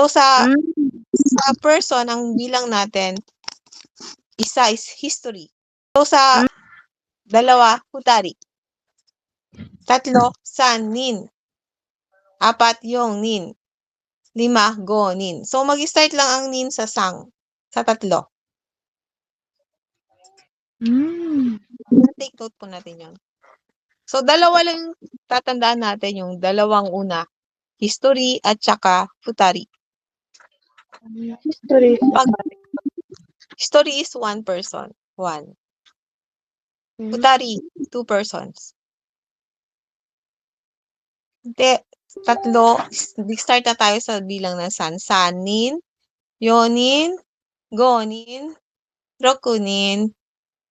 So, sa Mm. person, ang bilang natin, isa is history. So, sa dalawa, futari. Tatlo, san, nin. Apat, yung, nin. 5, go, nin. So, mag-start lang ang nin sa sang. Sa tatlo. Take note po natin yun. So, dalawa lang tatandaan natin yung dalawang una. History at saka futari. History. History is one person. One. Futari, two persons. Hindi, tatlo. Start na tayo sa bilang ng san. Sanin, yonin, gonin, rokunin,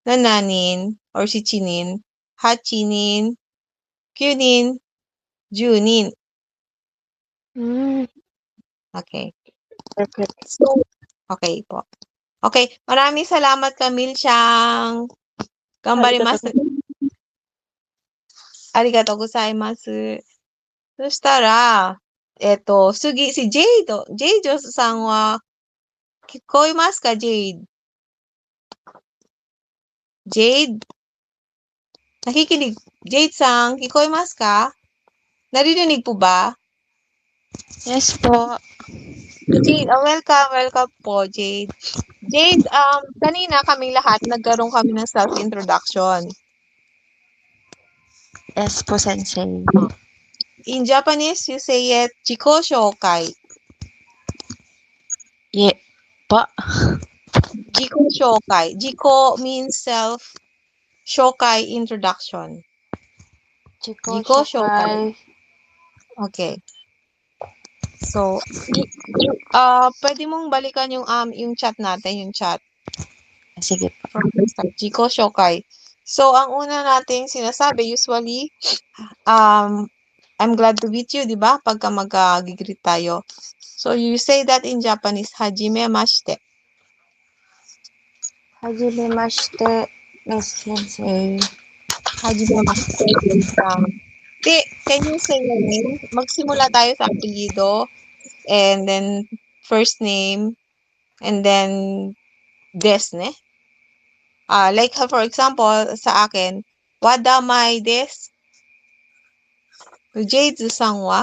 nananin, or shichinin, hachinin, kyunin, junin. Okay. Perfect. So, okay po. Okay, maraming salamat Camille Chang. Gambarimasu. Arigatou gozaimasu. そしたら、次、ジェイド。ジェイドさんは、聞こえますか、ジェイド。ジェイド。Nakikinig. Jade Sang, 聞こえますか? Naririnig po ba? Yes po. Jade, welcome po, Jade. Jade, kanina kaming lahat, nagkaroon kami ng self-introduction. Yes po, Sensei. In Japanese, you say it, Jiko Shokai. Po. Jiko Shokai. Jiko means self. Shokai, introduction. Chiko Jiko Shokai. Okay. So, pwede mong balikan yung chat natin, yung chat. Sige po. From the start, Jiko Shokai. So, ang una nating sinasabi, usually, I'm glad to meet you, di ba? Pagka mag-greet tayo. So, you say that in Japanese, hajimemashite. Hajimemashite, Miss Sensei. Hajimemashite. Can you say your name? Magsimula tayo sa apelyido, and then first name, and then des, ne? Like, for example, sa akin, wadamai des. Jade-san wa?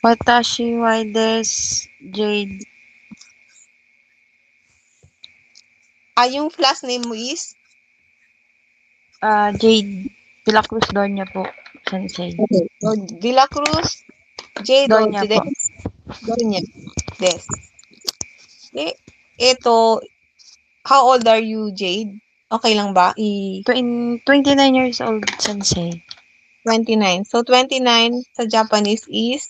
Watashi wa desu, Jade. Yung last name mo is? Jade de la Cruz Doña po, Sensei. Okay. So, De La Cruz, Jade Doña Des. po. Doña Des. Ito, how old are you, Jade? Okay lang ba? 29 years old, Sensei. 29. So, 29 sa Japanese is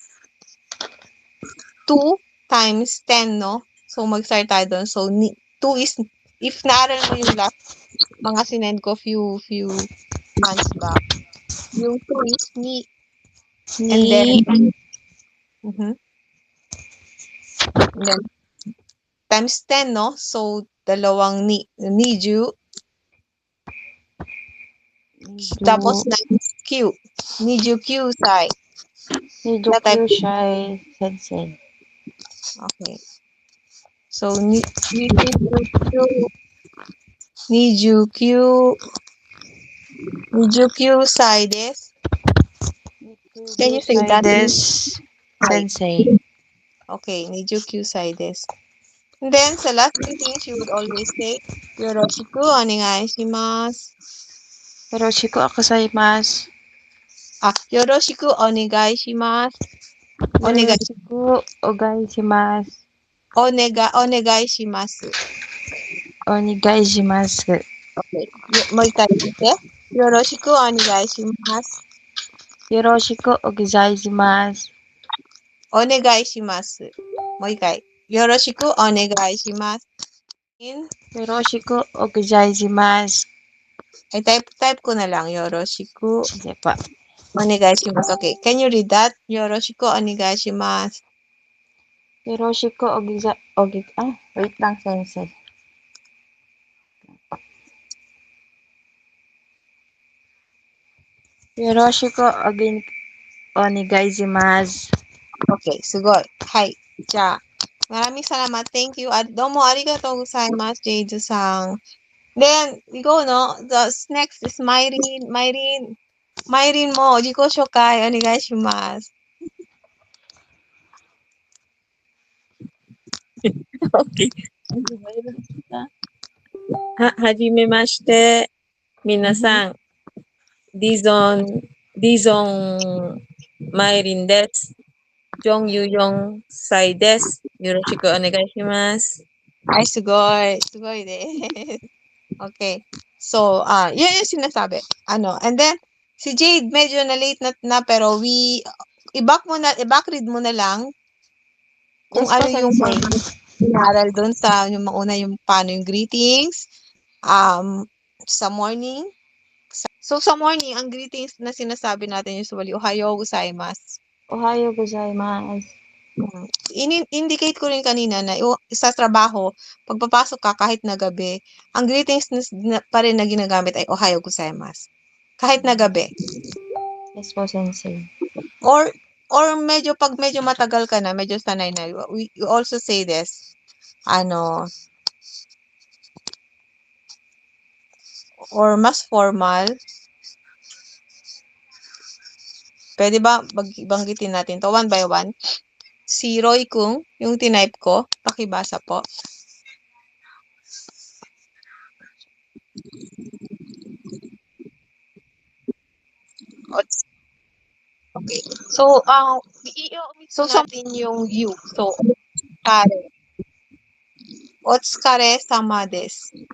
2 times 10, no? So, mag-start tayo doon. So, 2 is, if naaral mo yung last, mga sinend ko few months back, yung 2 is ni. And then, and then, times 10, no? So, dalawang niju. Tapos, Q. Niju Q sai. Niju Q Shai, Sensei. Okay. So, Niju Q sai desu. Can you say that? Sensei. Okay, Niju Q sai desu. And then, sa last greetings, you would always say, Yoroshiku onegai shimasu. Yoroshiku gozaimasu. Yoroshiku onegai shimasu. Yoroshiku onegai shimasu. Onegai shimasu. Onegai shimasu. Okay. Mo ikai dite. Yoroshiku onegai shimasu. Yoroshiku onegai shimasu. Onegai shimasu. Mo ikai. Yoroshiku onegai shimasu. Yoroshiku onegai shimasu. Ay, type ko na lang. Yoroshiku Sige pa. onegai shimasu. Okay. Can you read that? Yoroshiku onegai shimasu. Yoroshiku wait lang, Sensei. Yoroshiku onegai shimasu. Okay, sugoi. Hai. Ja, maraming salamat. Thank you. At domo arigatou gozaimasu, Jeju-san. Then, we go, no? The next is Myrene. Myrene mo, ziko shokai, onegai shimasu. Okay. はじめまして。皆さん、ディゾンマイリンです。4歳です。よろしくお願いします。Ay, sugoi. Sugoi de. Okay. So, yun yung sinasabi. And then, si Jade, medyo na-late na pero i-back read mo na lang kung Yes po, ano yung Sensei. mga inaral doon sa yung mauna yung paano yung greetings, sa morning. So, sa morning, ang greetings na sinasabi natin usually, Ohayo gozaimasu. Ohayo gozaimasu. Indicate ko rin kanina na sa trabaho, pagpapasok ka kahit na gabi, ang greetings pa rin na ginagamit ay Ohayo gozaimasu. Kahit na gabi. Yes po, Sensei. Or pag medyo matagal ka na, medyo sanay na, you also say this, or mas formal. Pwede ba banggitin natin to one by one? Si Roy Kung, yung tinype ko, pakibasa po. Okay. So, i-omit natin yung you. So, otsukare. Otsukare sama desu.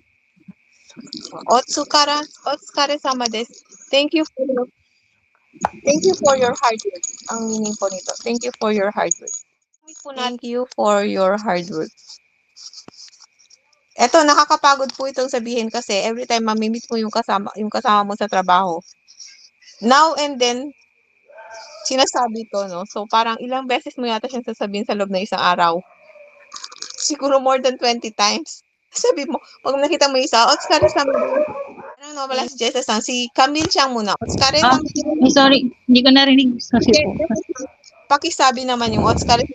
Otsukare sama desu. Thank you for your hard work. Ang meaning po nito. Thank you for your hard work. Thank you for your hard work. Eto, nakakapagod po itong sabihin kasi every time mamimit mo yung kasama mo sa trabaho. Now and then, sinasabi to, no? So, parang ilang beses mo yata siyang sasabihin sa loob ng isang araw. Siguro more than 20 times. Sabi mo, pag nakita mo isa, otsukare sama desu. Ano, wala si Jessa-san. Si Camille siyang muna. Otsukare sama desu. Sorry, hindi ko narinig kasi po. Pakisabi naman yung otsukare.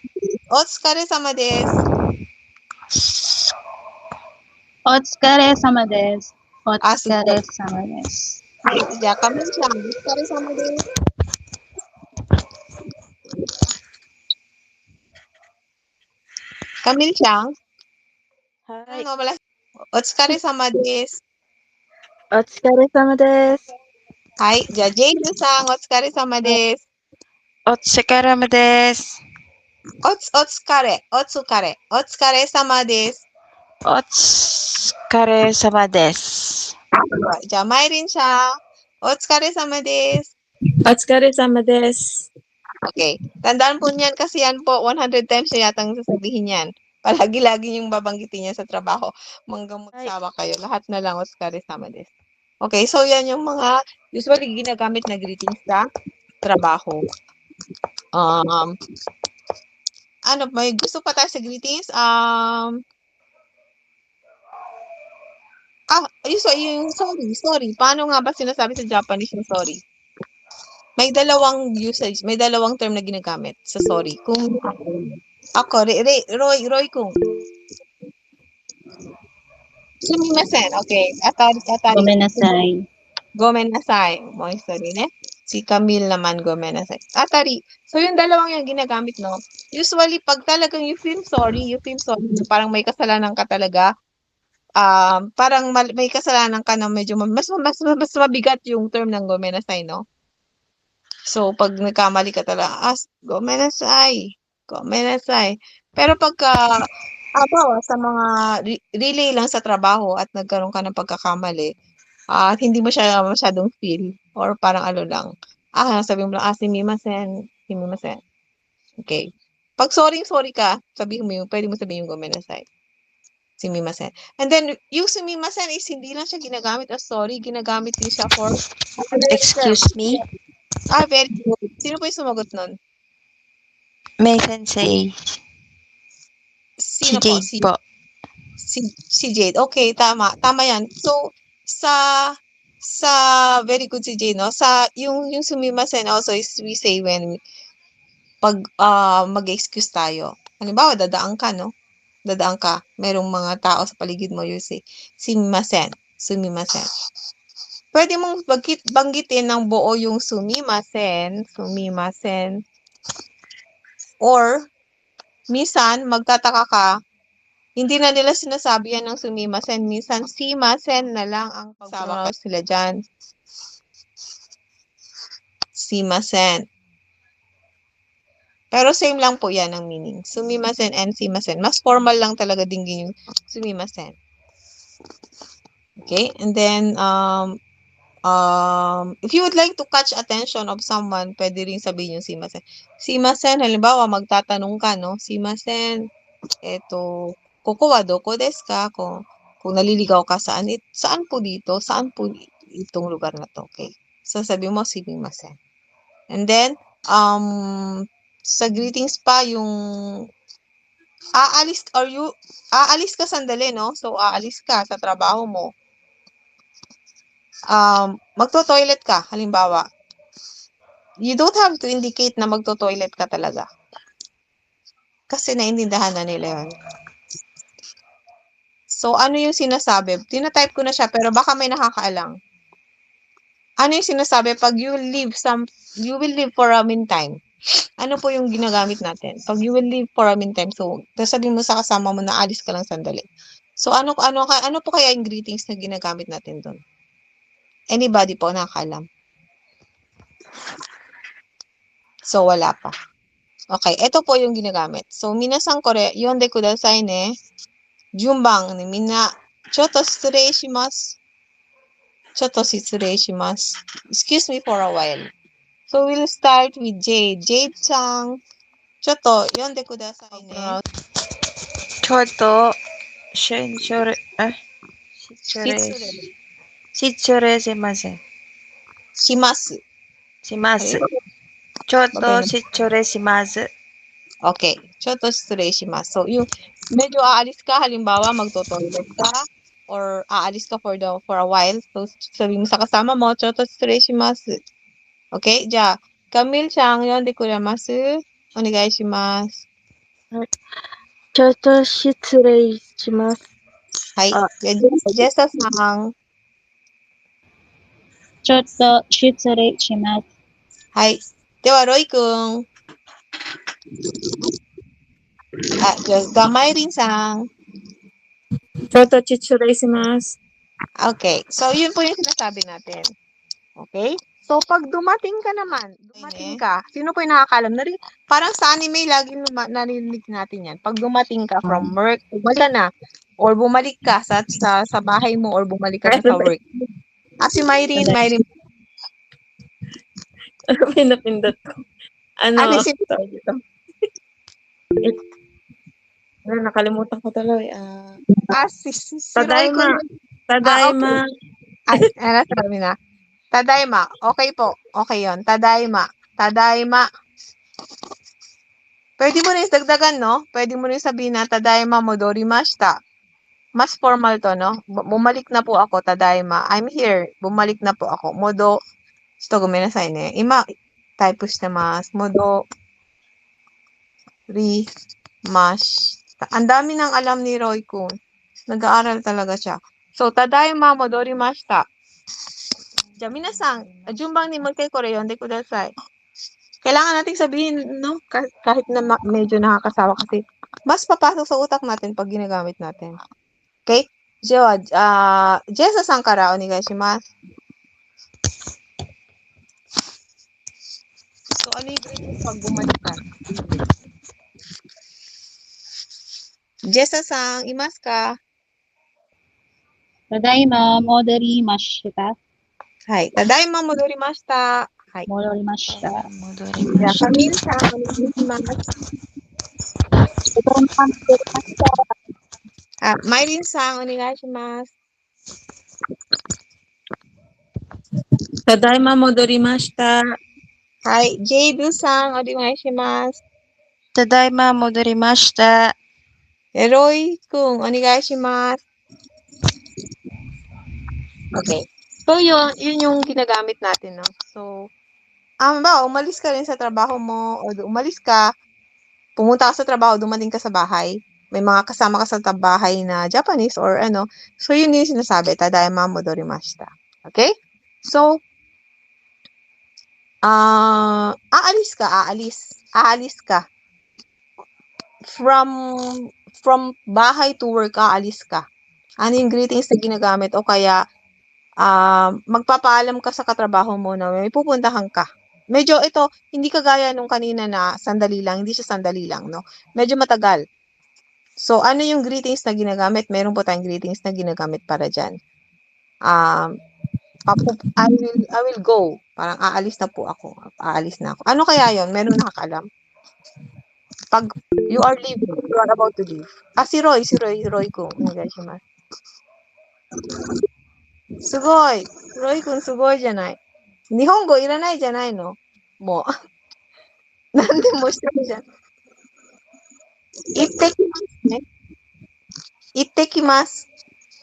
Otsukare sama desu. Otsukare sama desu. Otsukare sama desu.はい。じゃあ、Camilleちゃん、お疲れ様です。Camilleちゃん、はい。wala. お疲れ様です。お疲れ様です。はい。じゃあ、ジェイズさん、お疲れ様です。お疲れ様です。お疲れ様です。お疲れ様です。じゃあ、マイリンちゃん、お疲れ様です。お疲れ様です。 Okay. Tandaan po niyan kasi yan po, 100 times na yatang sasabihin yan. Palagi-lagi yung babanggitin niya sa trabaho. Manggamot-sawa kayo. Lahat na lang, otsukare sama desu. Okay, so yan yung mga usually ginagamit na greetings sa trabaho. May gusto pa tayo sa greetings? Yung sorry. Paano nga ba sinasabi sa Japanese yung sorry? May dalawang usage, may dalawang term na ginagamit sa sorry. Kung ako, Roy kung. Sumimasen, okay. Atari. Gomenasai. Gomenasai. Mo sorry ne. Si Camille naman gomenasai. Atari. So yung dalawang yung ginagamit, no. Usually pag talagang you feel sorry, parang may kasalanan ka talaga. Parang may kasalanan ka na medyo mas mabigat yung term ng gomenasai, no. So, pag nagkamali ka talaga, gomenasai. Pero pagka, sa mga relay lang sa trabaho at nagkaroon ka ng pagkakamali, at hindi mo siya masyadong feel, or parang lang, sabihin mo lang, sumimasen. Okay. Pag sorry ka, pwede mo sabihin yung gomenasai. Sumimasen. And then, yung sumimasen is hindi lang siya ginagamit as sorry, ginagamit din siya for Excuse me? very good. Sino po yung sumagot nun? May sensei. Sino Si Jade po. Si Jade. Okay, tama. Tama yan. So, sa very good si Jade, no? Yung sumimasen also is we say when pag mag-excuse tayo. Halimbawa, dadaan ka, no? Dadaan ka. Merong mga tao sa paligid mo, you say, sumimasen. Sumimasen. Pwede mong banggitin ng buo yung sumimasen. Sumimasen. Or, minsan, magtataka ka, hindi na nila sinasabi yan ng sumimasen. Minsan, simasen na lang ang pagsawa sila dyan. Simasen. Pero same lang po yan ang meaning. Sumimasen and simasen. Mas formal lang talaga din yung sumimasen. Okay? And then, if you would like to catch attention of someone, pwede rin sabihin yung simasen. Simasen, halimbawa, magtatanong ka, no? Simasen, eto, koko wa doko desu ka? Kung naliligaw ka, saan po dito? Saan po itong lugar na to? Okay? So, sabi mo, sumimasen. And then, sa greetings pa, yung aalis ka sandali, no? So, aalis ka sa trabaho mo. Magto-toilet ka, halimbawa. You don't have to indicate na magto-toilet ka talaga. Kasi naintindihan na nila yun. So, ano yung sinasabi? Tinatype ko na siya, pero baka may nakakaalang. Ano yung sinasabi? Pag you will leave for a meantime. Ano po yung ginagamit natin? Pag you will leave for a meantime, so, sabihin mo sa kasama mo na alis ka lang sandali. So, ano po kaya yung greetings na ginagamit natin doon? Anybody po nakakaalam? So, wala pa. Okay, ito po yung ginagamit. So, minasan kore, yonde kudasai ne. Junbang ni minna, choto shitsurei shimasu. Choto shitsurei shimasu. Excuse me for a while. So, we'll start with Jade. Jade-chan, choto, yonde kudasai ne. Choto, shitsurei, shitsurei shimasen. Shimasu. Shimasu. Choto, shitsurei shimasu. Okay, choto shitsurei shimasu. So, yung medyo aalis ka, halimbawa, magto-toilet ka, or aalis ka for a while. So, sabi mo sa kasama mo, choto shitsurei shimasu. Okay, ja, Camille-chan, yonde kuramasu. Onegai shimasu. ちょっと失礼します。はい。じゃあ、ジェスタさん。ちょっと失礼します。はい。では、ロイくん。じゃあ、ガマイリンさん。ちょっと失礼します。 Okay. So, yun po yung sinasabi natin. Okay? So, pag dumating ka, sino po yung nakakalam? Parang sa anime, laging narinig natin yan. Pag dumating ka from work, bumalik ka na, or bumalik ka sa bahay mo, or bumalik ka na sa work. Si Myrene. Ano pinapindot ko? Ano si tawag dito? Nakalimutan ko tuloy. si Roy ko. Tadaima. Sabi na. Tadaima. Okay po. Okay yon. Tadaima. Tadaima. Pwede mo rin dagdagan, no? Pwede mo rin sabihin na tadaima modorimashita. Mas formal to, no? Bumalik na po ako, tadaima. I'm here. Bumalik na po ako. Modo. Gomenasai ne. Typos na mas. Modo. Ang dami nang alam ni Roy Kun. Nag-aaral talaga siya. So, tadaima modorimashita. Ja, minasan, junbang ni magkay kore yonde kudasai. Kailangan nating sabihin, no? Kahit na medyo nakakasawa kasi mas papasok sa utak natin pag ginagamit natin. Okay? Jessa-san kara onegai shimasu. So, ano yung greeting pag bumalik ka? Jessa-san, imasu ka? ただいま戻りました。はい。tadaima modorimashita. はい。戻りました。じゃあ、Camille-san, Mylene-san, onegai shimasu. Tadaima modorimashita. はい。Jade-san, onegai shimasu. Tadaima modorimashita. Roy-kun, onegai shimasu. Okay. So, yun yung ginagamit natin, no? So, umalis ka rin sa trabaho mo, o umalis ka, pumunta ka sa trabaho, dumating ka sa bahay, may mga kasama ka sa bahay na Japanese or ano, so yun yung sinasabi, tadaima modorimashita. Okay? So, aalis ka. From bahay to work, aalis ka. Ano yung greetings na ginagamit o kaya magpapaalam ka sa katrabaho mo na may pupuntahan ka. Medyo ito, hindi kagaya nung kanina na sandali lang, hindi siya sandali lang, no? Medyo matagal. So, ano yung greetings na ginagamit? Meron po tayong greetings na ginagamit para dyan. I will go. Parang aalis na po ako. Aalis na ako. Ano kaya yon? Meron nakakaalam? Pag you are leaving, you are about to leave. Si Roy ko. Onegaishimasu. Sugoi. Roy kun sugoi janai. Nihongo iranai janai no? Mo. Nande mo shite jan. Ittekimasu ne. Ittekimasu.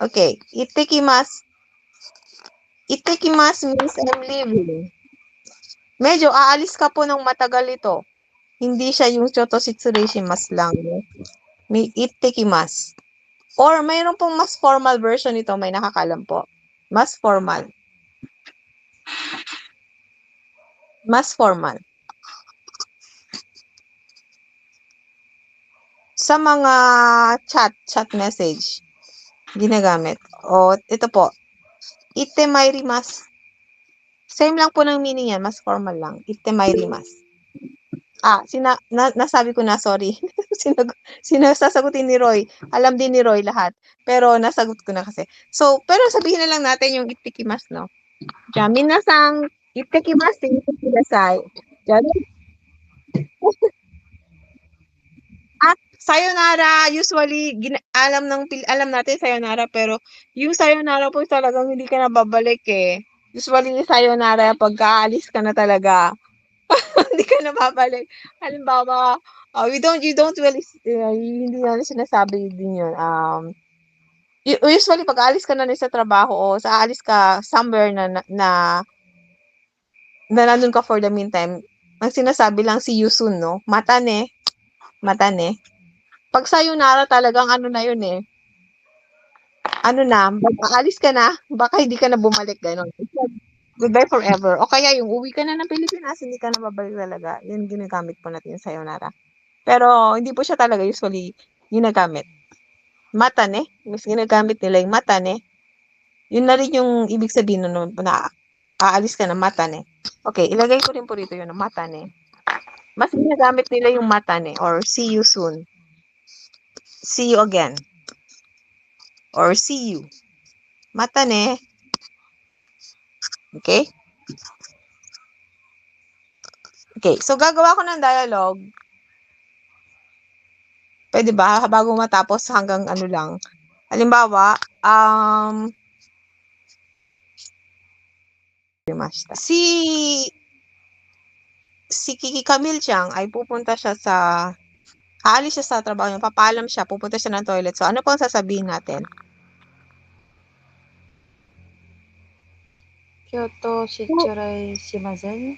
Okay. Ittekimasu. Ittekimasu means I'm leaving. Medyo aalis ka po ng matagal ito. Hindi siya yung choto shitsureishimasu lang. May ittekimasu. Or mayroon pong mas formal version nito, may nakakalam po. Mas formal. Mas formal. Sa mga chat message, ginagamit. O, ito po. Itemairimasu. Same lang po ng meaning yan. Mas formal lang. Itemairimasu. Nasabi ko na, sorry. Sinasasagutin ni Roy. Alam din ni Roy lahat. Pero nasagot ko na kasi. So, pero sabihin na lang natin yung ittekimasu, no? Diyan, minasang ittekimasu, tingin kudasai. Diyan. Sayonara, usually, alam natin sayonara, pero yung sayonara po talagang hindi ka na babalik eh. Usually, sayonara, pagka-aalis ka na talaga. Hindi ka na babalik. Halimbawa, you don't really, hindi na sinasabi din yun. Usually, pag aalis ka na sa trabaho o aalis ka somewhere na nandun ka for the meantime, ang sinasabi lang si Yusun, no? Matane. Pag sayonara talagang ano na yun eh. Ano na, aalis ka na, baka hindi ka na bumalik, gano'n. Goodbye forever. O kaya yung uwi ka na ng Pilipinas, hindi ka na babalik talaga. Yun ginagamit po natin yung sayonara. Pero hindi po siya talaga usually ginagamit. Matane, mas ginagamit nila yung matane. Yun na rin yung ibig sabihin nun na aalis ka na matane. Okay, ilagay ko rin po rito yun, matane. Mas ginagamit nila yung matane or see you soon. See you again. Or see you. Matane. Okay? Okay, so gagawa ko ng dialogue. Pwede ba? Bago matapos hanggang ano lang. Halimbawa, si Kiki Camille Chang ay pupunta siya aalis siya sa trabaho niya, papaalam siya, pupunta siya ng toilet. So, ano po ang sasabihin natin? Kyoto shitsurai shimasen.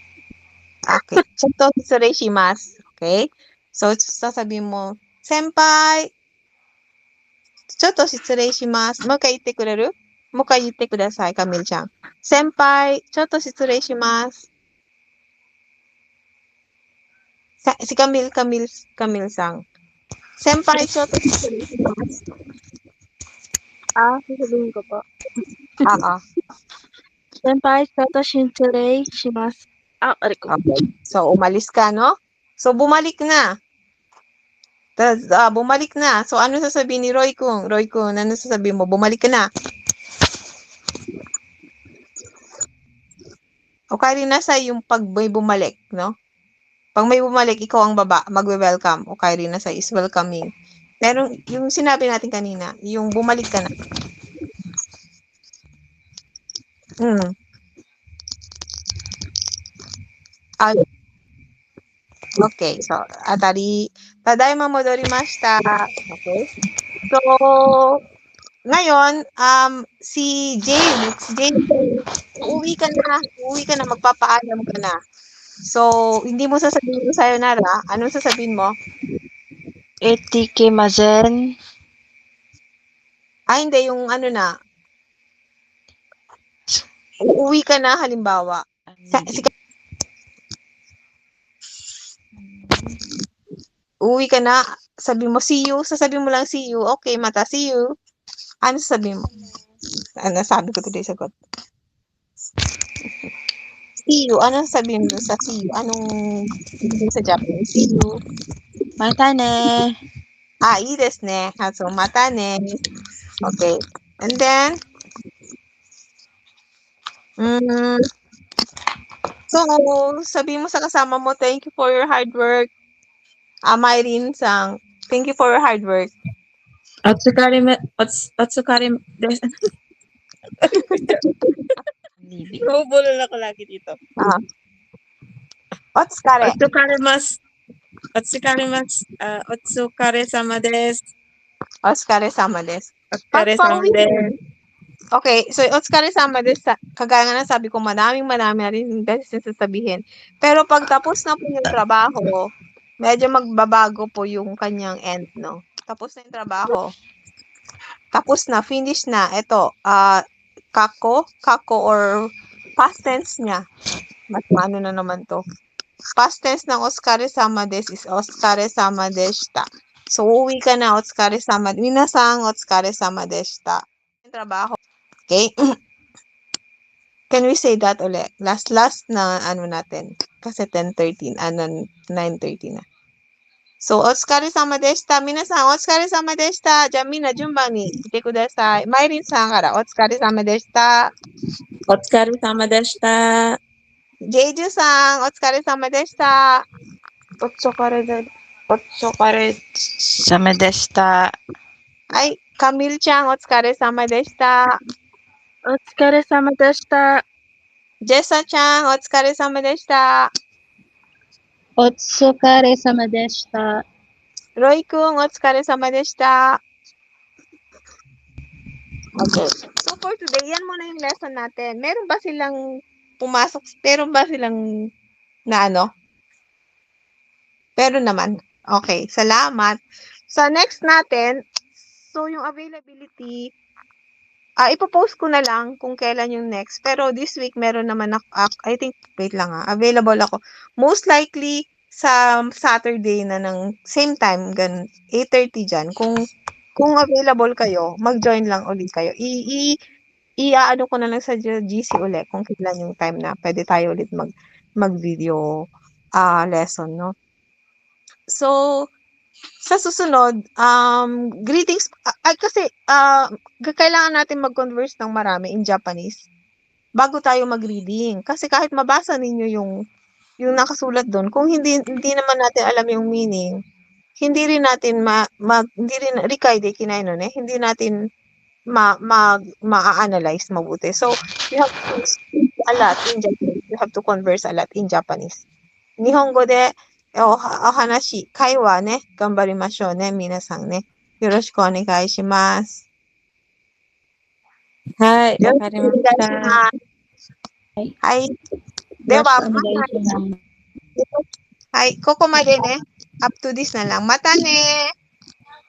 Okay. Choto shitsurei shimasu. Okay? So, sasabihin mo, Senpai, choto shitsurei shimasu. Mokai itte kureru? Mokai itte kudasai, Camille-chan. Senpai, choto shitsurei shimasu. Si Camille-san. Senpai, choto shitsurei shimasu. Sasabihin ko po. Senpai, choto shitsurei shimasu. Ko. Okay. So, umalis ka, no? So, bumalik na. Bumalik na. So, ano sasabihin ni Roy Kung? Roy Kung, ano sasabihin mo? Bumalik ka na. O kaya rin nasa yung pag may bumalik, no? Pag may bumalik, ikaw ang magwe-welcome. O kaya rin nasa is welcoming. Pero yung sinabi natin kanina, yung bumalik ka na. Okay, so, tadaima modorimashita. Okay. So, ngayon, si James, uuwi ka na, magpapaalam ka na. So, hindi mo sasabihin yung sayonara. Anong sasabihin mo? Etikimazen. Hindi. Yung ano na. Uuwi ka na, halimbawa. Uuwi ka na, sabi mo, see you. Sasabihin mo lang, see you. Okay, mata, see you. Ano sasabihin mo? Ano sabi ko today, sagot. See you. Ano sasabihin mo sa see you? Anong sa Japanese? See you. Matane. I desu ne. So, mata ne. Okay. And then, so, sabi mo sa kasama mo, thank you for your hard work. Myrin-sang, thank you for your hard work. お疲れです。Bubulol ako lagi dito. Otsukare. お疲れます。お疲れます。お疲れ様です。 Otsukare-sama desu. お疲れ様です。 Okay, so otsukare-sama desu, kagaya nga ng sabi ko, marami na rin beses sasabihin. Pero pag tapos na po yung trabaho, medyo magbabago po yung kanyang end, no? Tapos na yung trabaho. Tapos na, finish na. Ito, kako or past tense niya. Mas maano na naman to. Past tense ng otsukare-sama desu is otsukare-sama deshita. So, uuwi ka na, otsukare-sama. Minasang otsukare-sama deshita. Yung trabaho. Okay? Can we say that ulit? Last na ano natin. Kasi 10:13. 9:30 na. So, otsukare-sama deshita. Minasan, otsukare-sama deshita.じゃあ、みんな順番に来てください。マイリンさんから、otsukare-sama deshita. お疲れ様でした。ジェイジュさん、otsukare-sama deshita. お疲れ様でした。はい。カミルちゃん、otsukare-sama deshita. お疲れ様でした。ジェサちゃん、otsukare-sama deshita. お疲れ様でした。ロイくん、otsukare-sama deshita. Okay. So, for today, yan muna yung lesson natin. Meron ba silang pumasok? Meron ba silang na ano? Pero naman. Okay. Salamat. Sa next natin, so yung availability, ipopost ko na lang kung kailan yung next. Pero this week, meron naman ako, I think, wait lang available ako. Most likely, sa Saturday na ng same time, 8:30 dyan. Kung available kayo, mag-join lang ulit kayo. Iaano ko na lang sa GC ulit kung kailan yung time na pwede tayo ulit mag-video lesson, no? So, sa susunod, greetings. Kasi, kailangan natin mag-converse ng marami in Japanese bago tayo mag-reading. Kasi kahit mabasa ninyo yung nakasulat doon, kung hindi naman natin alam yung meaning, hindi rin natin hindi rin rikai de kinai no ne, hindi natin ma-analyze mabuti. So, you have to speak a lot in Japanese. You have to converse a lot in Japanese. Nihongo deお話、会話ね、頑張りましょうね、皆さんね。よろしくお願いします。はい、わかりましよろしくお願いした。ます。はい。では、よろしくお願いします。はい、ここまでね。up to this na lang. Mata ne!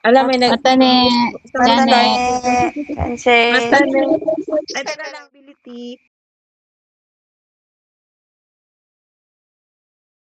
Alam, mayまたね。じゃあね。先生。またね。Ito na lang, ability.